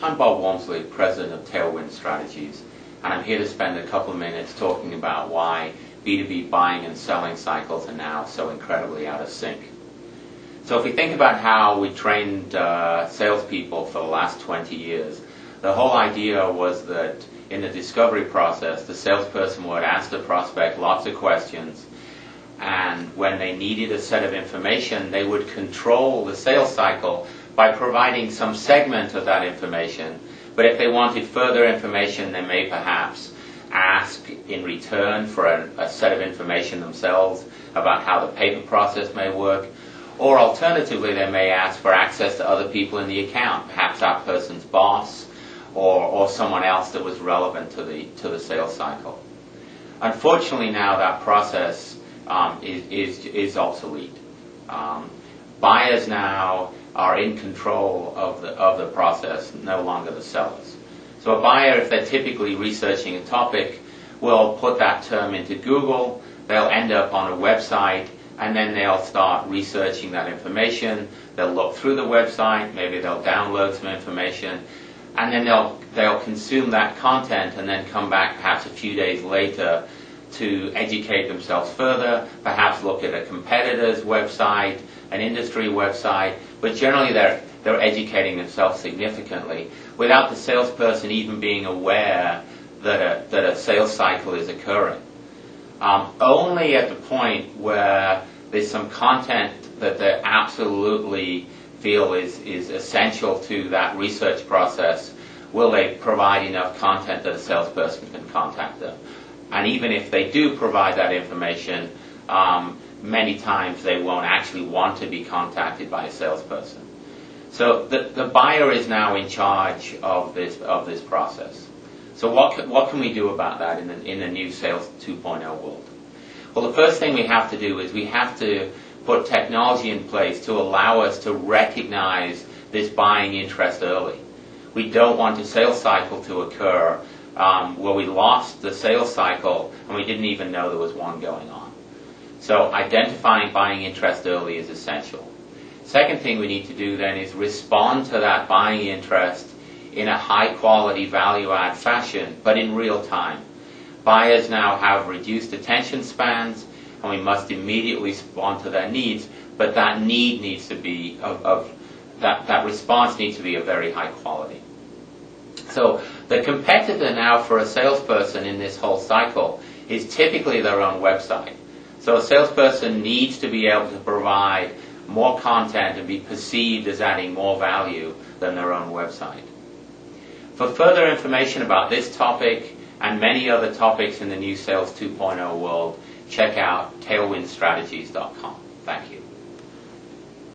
I'm Bob Walmsley, President of Tailwind Strategies, and I'm here to spend a couple of minutes talking about why B2B buying and selling cycles are now so incredibly out of sync. So if we think about how we trained salespeople for the last 20 years, the whole idea was that in the discovery process, the salesperson would ask the prospect lots of questions, and when they needed a set of information, they would control the sales cycle by providing some segment of that information. But if they wanted further information, they may perhaps ask in return for a set of information themselves about how the paper process may work. Or alternatively, they may ask for access to other people in the account, perhaps that person's boss or someone else that was relevant to the sales cycle. Unfortunately, now that process is obsolete. Buyers now are in control of the process, no longer the sellers. So a buyer, if they're typically researching a topic, will put that term into Google, they'll end up on a website, and then they'll start researching that information. They'll look through the website, maybe they'll download some information, and then they'll consume that content and then come back perhaps a few days later to educate themselves further, perhaps look at a competitor's website, an industry website, but generally they're educating themselves significantly without the salesperson even being aware that a sales cycle is occurring. Only at the point where there's some content that they absolutely feel is essential to that research process will they provide enough content that a salesperson can contact them. And even if they do provide that information, many times they won't actually want to be contacted by a salesperson. So the buyer is now in charge of this process. So what can we do about that in the new Sales 2.0 world? Well, the first thing we have to do is we have to put technology in place to allow us to recognize this buying interest early. We don't want a sales cycle to occur where we lost the sales cycle and we didn't even know there was one going on. So identifying buying interest early is essential. Second thing we need to do then is respond to that buying interest in a high-quality, value-add fashion, but in real time. Buyers now have reduced attention spans, and we must immediately respond to their needs, but that need needs to be that response needs to be of very high quality. So the competitor now for a salesperson in this whole cycle is typically their own website. So a salesperson needs to be able to provide more content and be perceived as adding more value than their own website. For further information about this topic and many other topics in the new Sales 2.0 world, check out tailwindstrategies.com. Thank you.